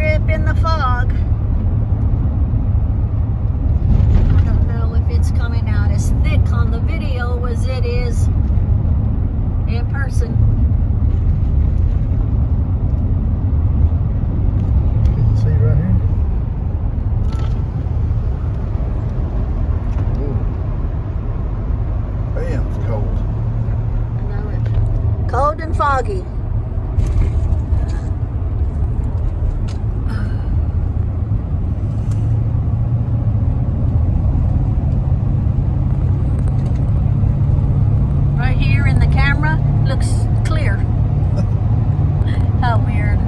trip in the fog. I don't know if it's coming out as thick on the video as it is in person. Can you see right here? Ooh. Damn, it's cold. I know it. Cold and foggy. Right here in the camera looks clear. How weird.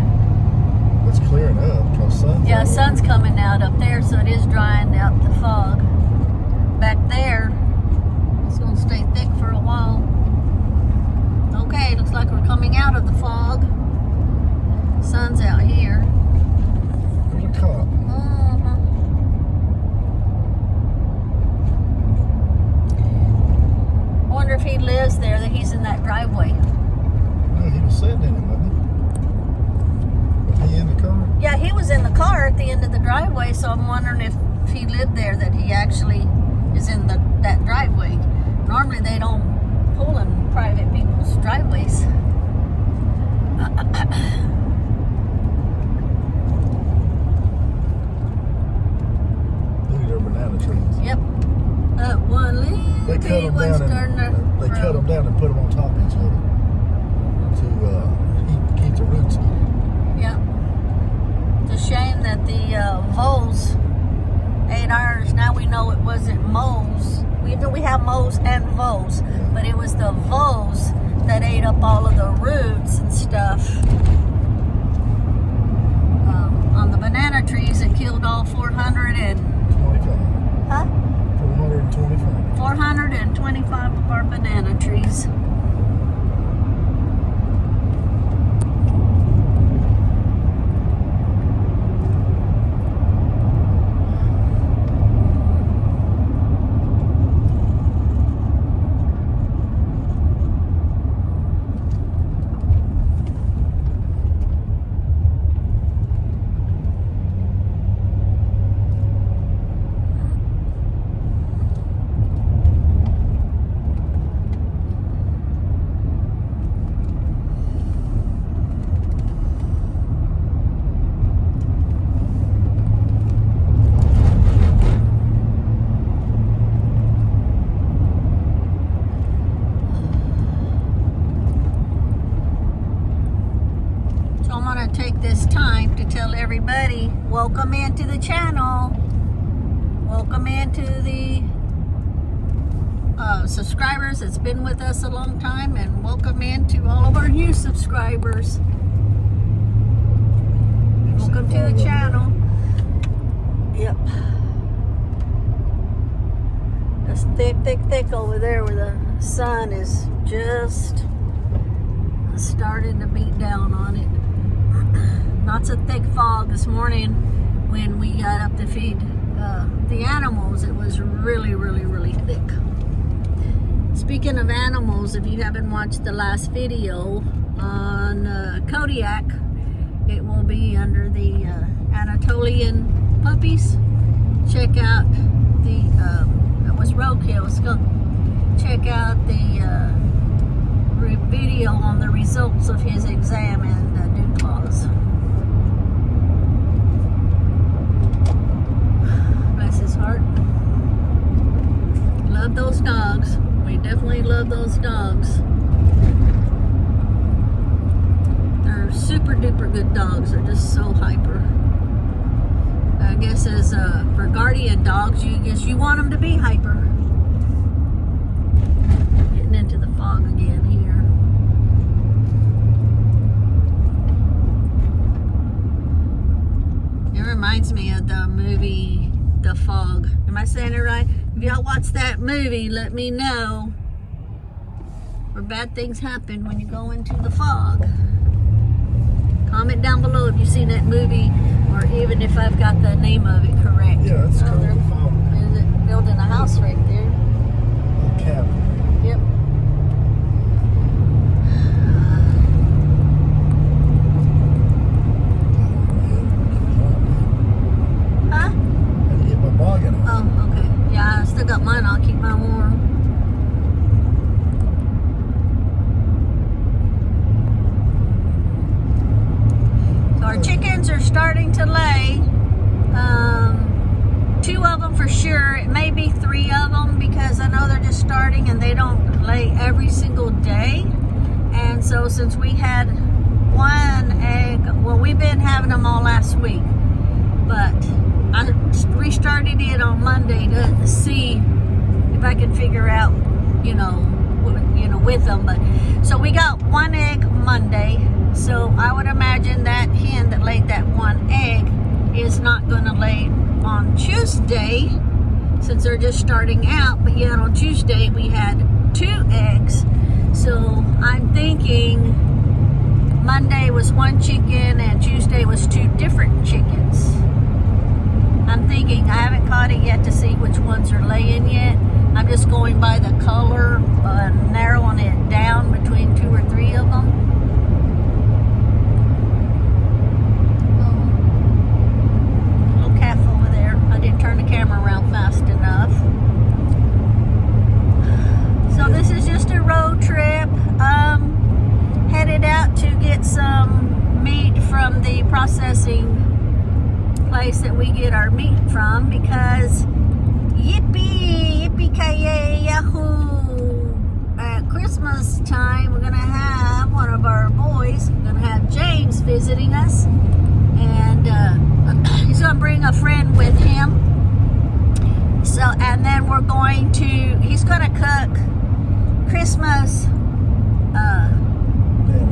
It's clearing up because sun's Yeah, out. sun's coming out up there, so it is drying out the fog. Back there, it's gonna stay thick for a while. Okay, looks like we're coming out of the fog. Sun's out here. There's a cop. I wonder if he lives there, that he's in that driveway. No, he was sitting in it, wasn't he? Was he in the car? Yeah, he was in the car at the end of the driveway, so I'm wondering if he lived there, that he actually is in that driveway. Normally they don't pull in private people's driveways. Look at their banana trees. Yep. That one They cut little them one's down starting to and they cut them down and put them on top of each other to keep the roots in. Yeah. It's a shame that the voles ate ours. Now we know it wasn't moles. We know we have moles and voles, but it was the voles that ate up all of the roots and stuff. On the banana trees, it killed all 425. 425 of our banana trees. Take this time to tell everybody, welcome into the channel, welcome into the subscribers that's been with us a long time, and welcome into all of our new subscribers. Welcome to the channel. Yep. It's thick over there where the sun is just starting to beat down on it. Lots of thick fog this morning when we got up to feed the animals. It was really, really, really thick. Speaking of animals, if you haven't watched the last video on Kodiak, it will be under the Anatolian puppies. Check out the, that was roadkill, skunk. Check out the video on the results of his exam and dew claws. Bless his heart. Love those dogs. We definitely love those dogs. They're super duper good dogs. They're just so hyper. I guess as for guardian dogs, you want them to be hyper. Getting into the fog again here. It reminds me of the movie The Fog. Am I saying it right? If y'all watch that movie, let me know. Where bad things happen when you go into the fog. Comment down below if you've seen that movie, or even if I've got the name of it correct. Yeah, it's called The Fog. Is it building a house right there? A cabin. Yep. so since we had one egg, well, we've been having them all last week, but I restarted it on Monday to see if I can figure out, with them. But so we got one egg Monday. So I would imagine that hen that laid that one egg is not going to lay on Tuesday, since they're just starting out. But yet on Tuesday we had 2 eggs. So I'm thinking Monday was 1 chicken and Tuesday was 2 different chickens. I'm thinking, I haven't caught it yet to see which ones are laying yet. I'm just going by the color, narrowing it down between 2 or 3 of them. Little calf over there. I didn't turn the camera around fast enough. So this is just a road trip. Headed out to get some meat from the processing place that we get our meat from, because yippee-ki-yay, yahoo! At Christmas time, we're going to have one of our boys, we're going to have James visiting us, and he's going to bring a friend with him. So, and then he's going to cook Christmas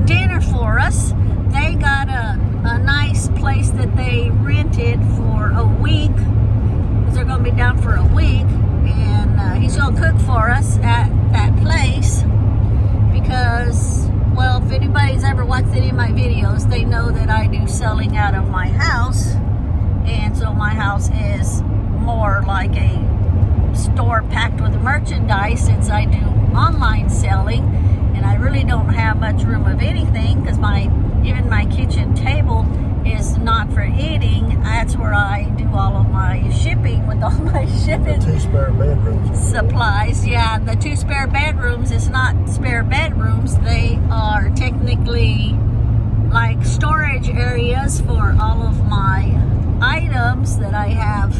dinner for us. They got a nice place that they rented for a week, because they're going to be down for a week, and he's going to cook for us at that place, because, well, if anybody's ever watched any of my videos, they know that I do selling out of my house, and so my house is more like a store packed with merchandise, since I do online selling, and I really don't have much room of anything, because even my kitchen table is not for eating. That's where I do all of my shipping, with all my shipping. 2 spare bedrooms. Supplies. Yeah, the 2 spare bedrooms is not spare bedrooms. They are technically like storage areas for all of my items that I have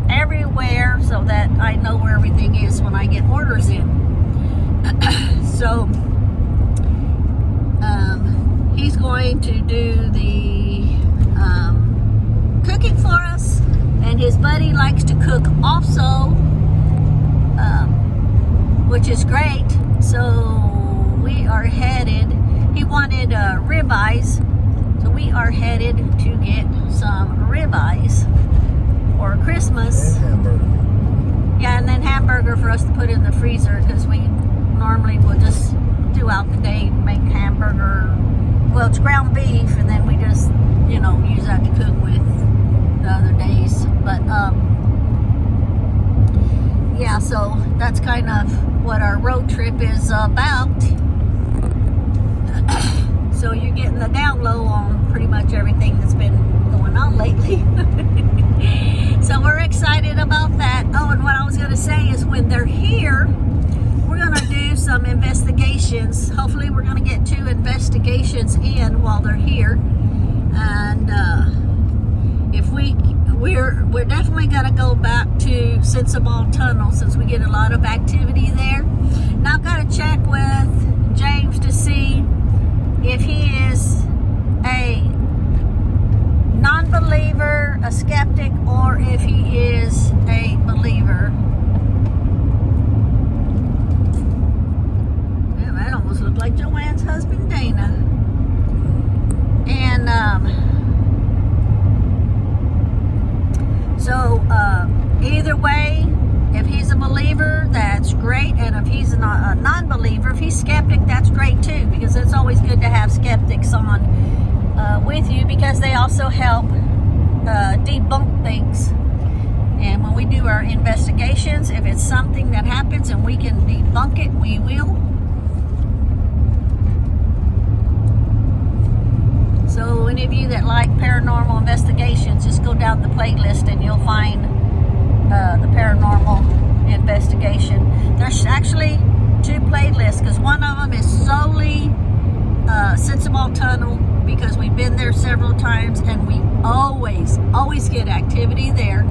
everywhere, so that I know where everything is when I get orders in. So he's going to do the cooking for us, and his buddy likes to cook also, which is great. So we are headed, he wanted ribeyes, so we are headed to get some ribeyes for Christmas. And hamburger. Yeah, and then hamburger for us to put in the freezer, because we normally will just throughout the day make hamburger. Well, it's ground beef, and then we just, use that to cook with the other days. But, yeah, so that's kind of what our road trip is about. So you're getting the down low on pretty much everything that's been going on lately. So we're excited about that. Oh, and what I was going to say is, when they're here, we're going to do some investigations. Hopefully we're going to get 2 investigations in while they're here. And if we're definitely going to go back to Sensible Tunnel, since we get a lot of activity there. Now I've got to check with James to see if he is a non-believer, a skeptic, or if he is a believer. Yeah, that almost looked like Joanne's husband, Dana. And so either way, if he's a believer, that's great, and if he's a non-believer, if he's skeptic, that's great too, because it's always good to have skeptics on with you, because they also help debunk things. And when we do our investigations, if it's something that happens and we can debunk it, we will. So any of you that like paranormal investigations, just go down the playlist and you'll find the paranormal investigation. There's actually 2 playlists, because one of them is solely Sensible Tunnel, because we've been there several times and we always get activity there.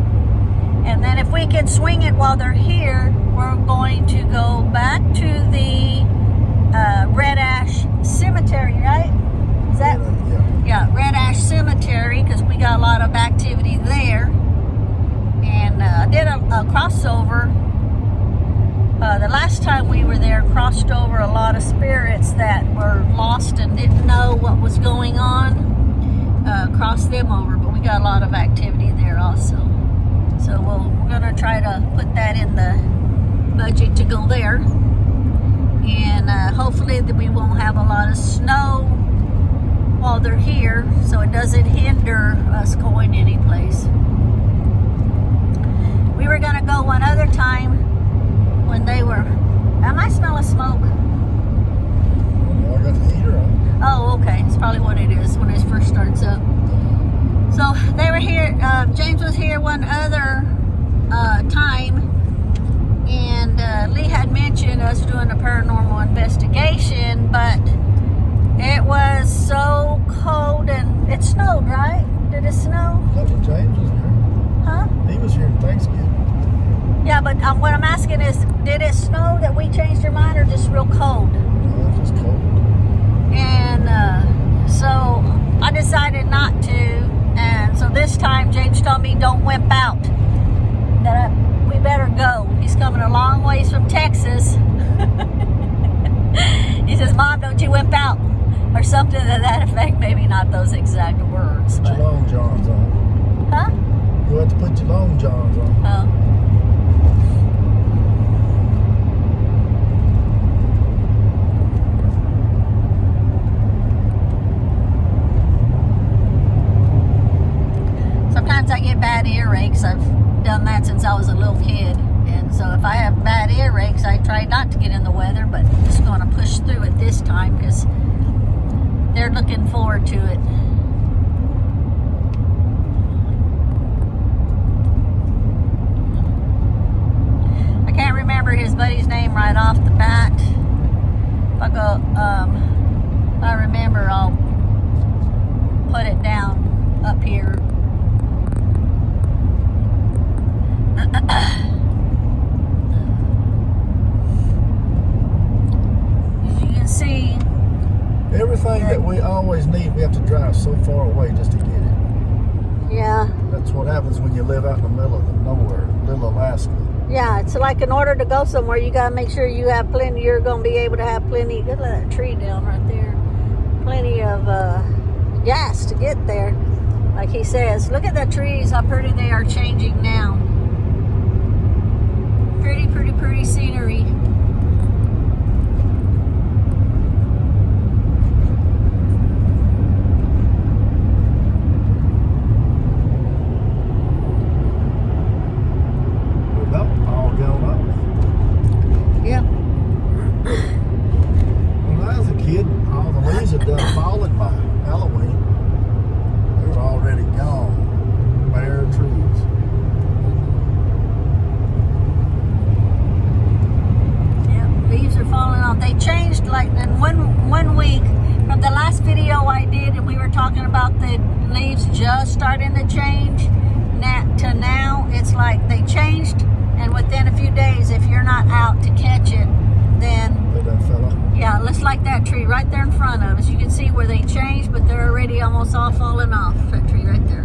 And then if we can swing it while they're here, we're going to go back to the the last time we were there, crossed over a lot of spirits that were lost and didn't know what was going on. Crossed them over, but we got a lot of activity there also. So we're gonna try to put that in the budget to go there, and hopefully that we won't have a lot of snow while they're here, so it doesn't hinder us going anyplace. We were gonna go one other time when they were. I might smell a smoke. I got the heater on. Oh, okay. It's probably what it is when it first starts up. So they were here. James was here one other time, and Lee had mentioned us doing a paranormal investigation, but it was so cold and it snowed, right? Did it snow? That's when James was here. Huh? He was here in Thanksgiving. Yeah, but what I'm asking is, did it snow that we changed our mind, or just real cold? No, it's just cold. And so I decided not to, and so this time James told me don't wimp out, that we better go. He's coming a long ways from Texas. He says, Mom, don't you wimp out, or something to that effect. Maybe not those exact words, Put but your long johns on. huh? You have to put your long johns on. Oh. Sometimes I get bad earaches. I've done that since I was a little kid. And so if I have bad earaches, I try not to get in the weather, but I'm just going to push through it this time because they're looking forward to it. I can't remember his buddy's name right off the bat. If I go, if I remember, I'll put it down up here. As you can see, Everything that we always need, we have to drive so far away just to get it. yeah, That's what happens when you live out in the middle of nowhere, little Alaska. yeah, it's like in order to go somewhere, you got to make sure you have plenty, you're going to be able to have plenty, look at that tree down right there, plenty of gas to get there. Like he says, look at the trees, how pretty they are changing now. Pretty, pretty, pretty scenery. We're about all gone up. Yeah. When I was a kid, all the leaves had done falling by Halloween. They were already gone. Bare trees. Yeah, leaves are falling off. They changed like in one week from the last video I did, and we were talking about the leaves just starting to change. To now, it's like they changed, and within a few days, if you're not out to catch it, then They done fell off. yeah, looks like that tree right there in front of us. You can see where they changed, but they're already almost all falling off. That tree right there.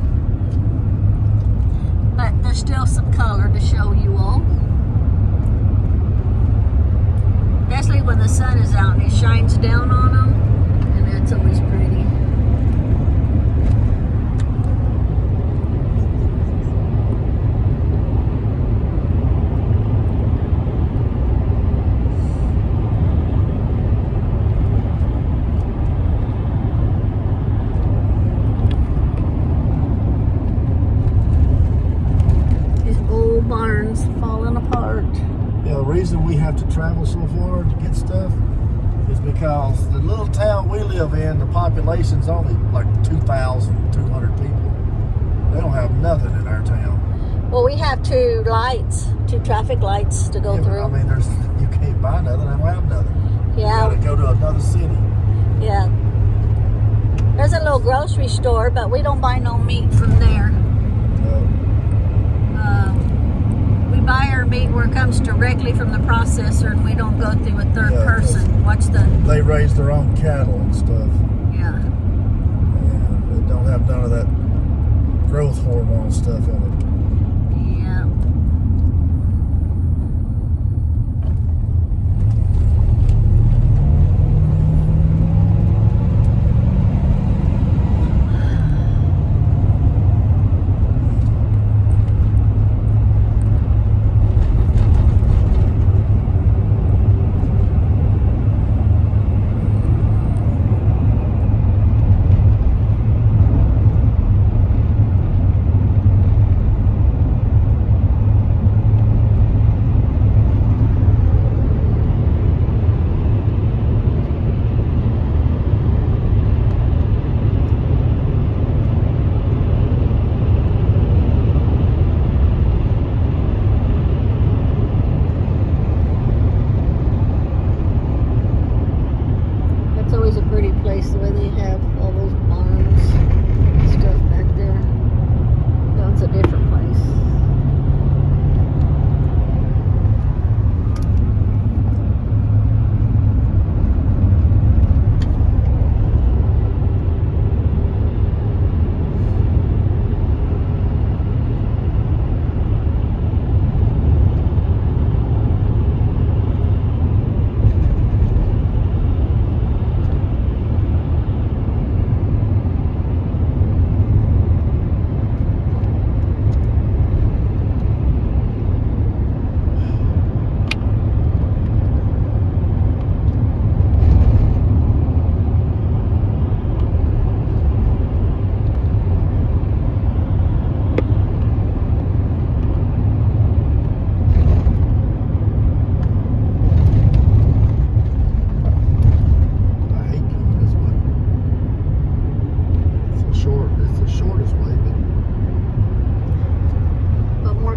But there's still some color to show you all. Especially when the sun is out and it shines down on them. And that's always pretty. Barns falling apart. Yeah, the reason we have to travel so far to get stuff is because the little town we live in, the population's only like 2,200 people. They don't have nothing in our town. Well, we have two traffic lights to go Yeah, but, through. I mean, you can't buy nothing. They don't have nothing. Yeah. You gotta go to another city. Yeah. There's a little grocery store, but we don't buy no meat from there. We buy our meat where it comes directly from the processor, and we don't go through a third Yeah, person. Watch the, They raise their own cattle and stuff. yeah. And they don't have none of that growth hormone stuff in it. Yeah. place, the way they have all those barns and stuff back there. No, it's a different place.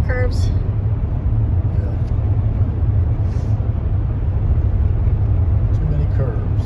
Curves. Yeah. Too many curves.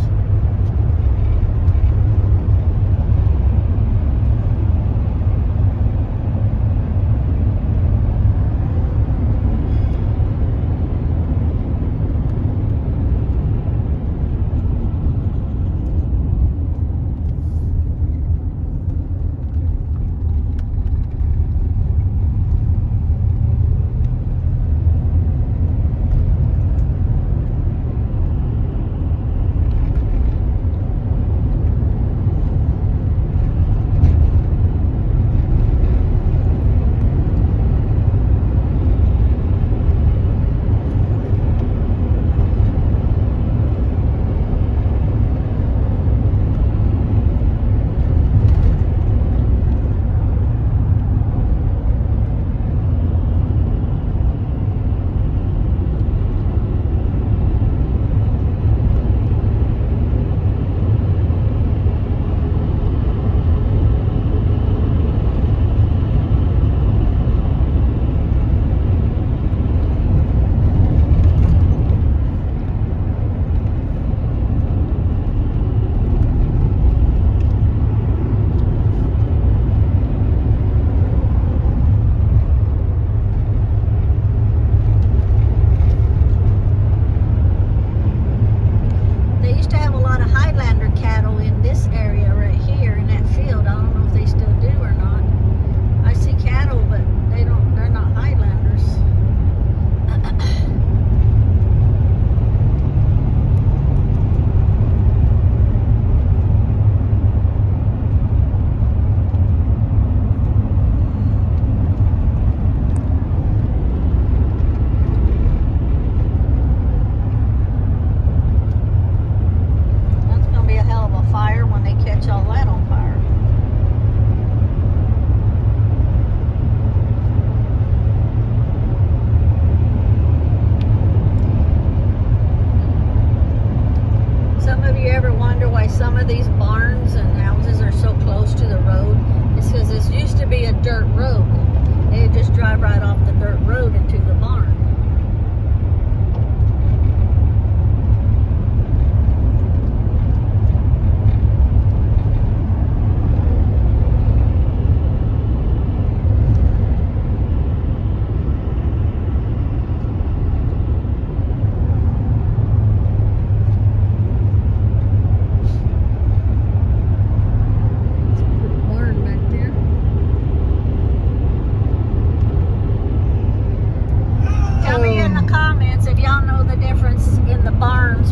Some of these barns and houses are so close to the road. It's because this used to be a dirt road. They just drive right off the dirt road into the barn.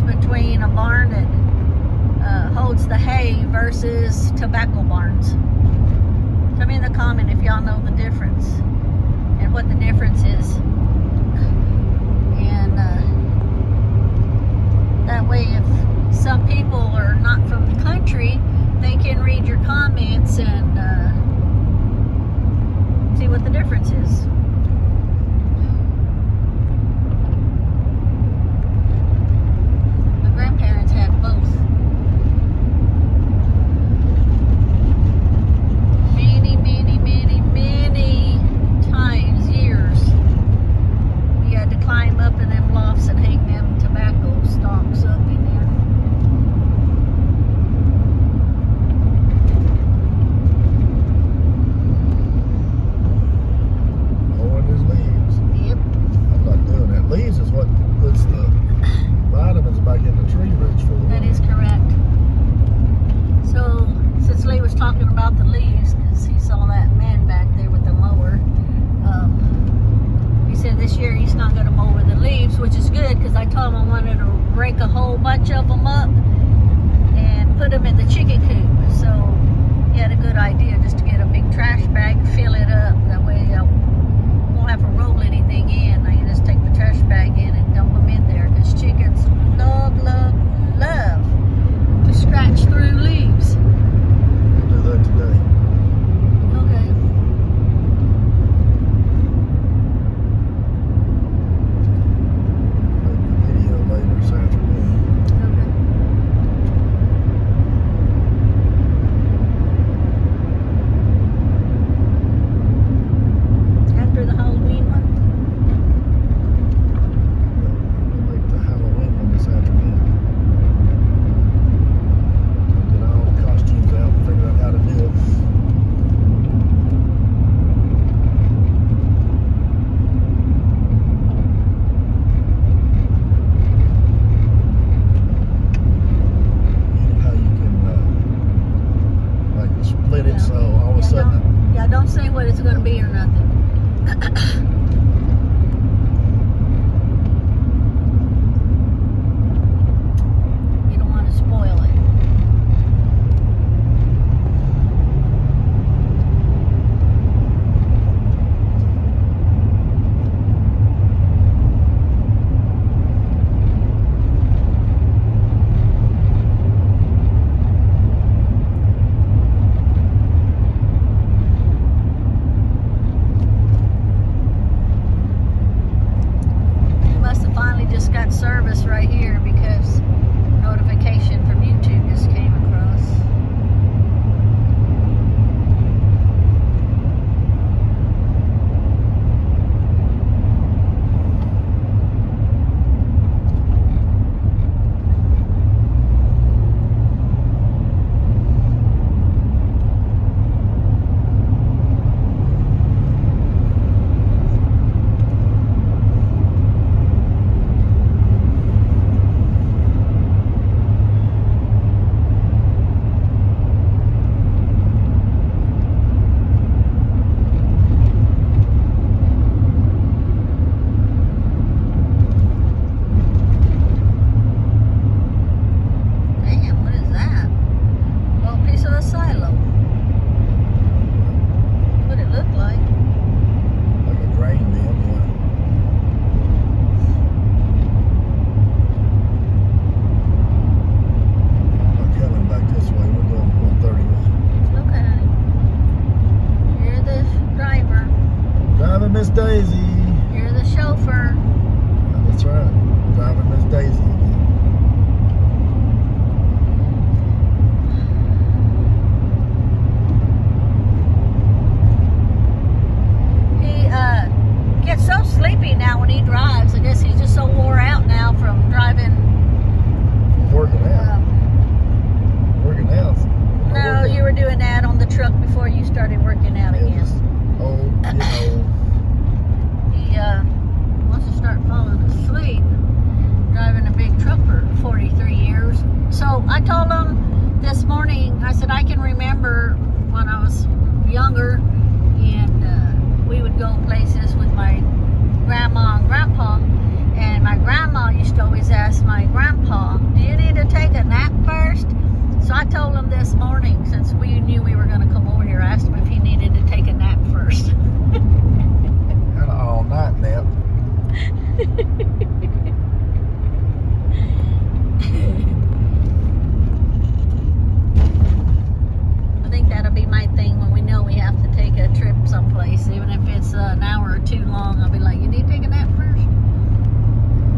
Between a barn that holds the hay versus tobacco barns. Tell me in the comment if y'all know the difference and what the difference is. And that way, if some people are not from the country, they can read your comments and see what the difference is. Grandparents had both. Many times, years, you had to climb up in them lofts and hang them tobacco stalks up in there. bunch of them up and put them in the chicken coop. So he had a good idea just to get a big trash bag, fill it up. That way I won't have to roll anything in. I can just take the trash bag in and dump them in there, because chickens love to scratch through leaves. We'll do that today. Okay. Make the video later this afternoon. Okay. After the Halloween one? We'll make the Halloween one this afternoon. Get all the costumes out and figure out how to do it. How you can like split it so all of a sudden. Don't say what it's going to be or nothing. You don't want to spoil it. You must have finally just got service right here, because notification from YouTube just came across. Damn, what is that? Well, piece of a silo. What it looked like. Like a grain bin, yeah. I'm not coming back this way. We're going 130. Okay. You're the driver. Driving Miss Daisy. You're the chauffeur. That's right. Driving Miss Daisy again. He gets so sleepy now when he drives. I guess he's just so wore out now from driving. Working out. Working out. No, you were doing that on the truck before you started working out again. Old, getting old. He wants to start falling asleep driving a big truck for 43 years. So I told him this morning, I said, I can remember when I was younger and we would go places with my grandma and grandpa, and my grandma used to always ask my grandpa, do you need to take a nap first? So I told him this morning, since we knew we were going to come over here, I asked him if he needed to take a nap first. Had an all-night nap. I think that'll be my thing when we know we have to take a trip someplace, even if it's an hour or two long. I'll be like, you need to take a nap first?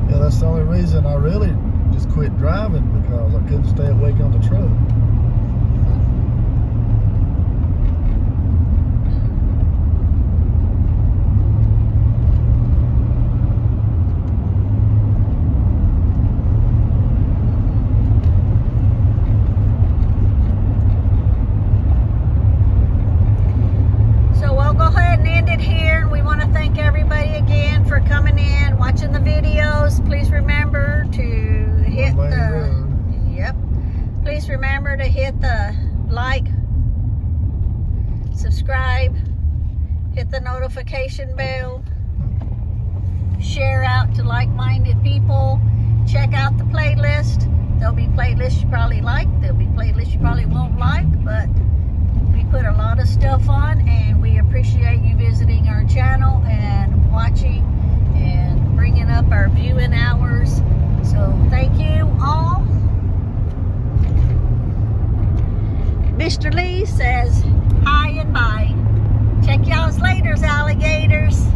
Yeah, that's the only reason I really just quit driving, because I couldn't stay awake on the truck. So we'll go ahead and end it here. We want to thank everybody again for coming in, watching the videos. Please remember to hit Please remember to hit the like, subscribe, hit the notification bell, share out to like-minded people, check out the playlist. There'll be playlists you probably like. There'll be playlists you probably won't like, but we put a lot of stuff on, and we appreciate you visiting our channel and watching and bringing up our viewing hours. So thank you all. Mr. Lee says hi and bye. Check y'all's laters, alligators.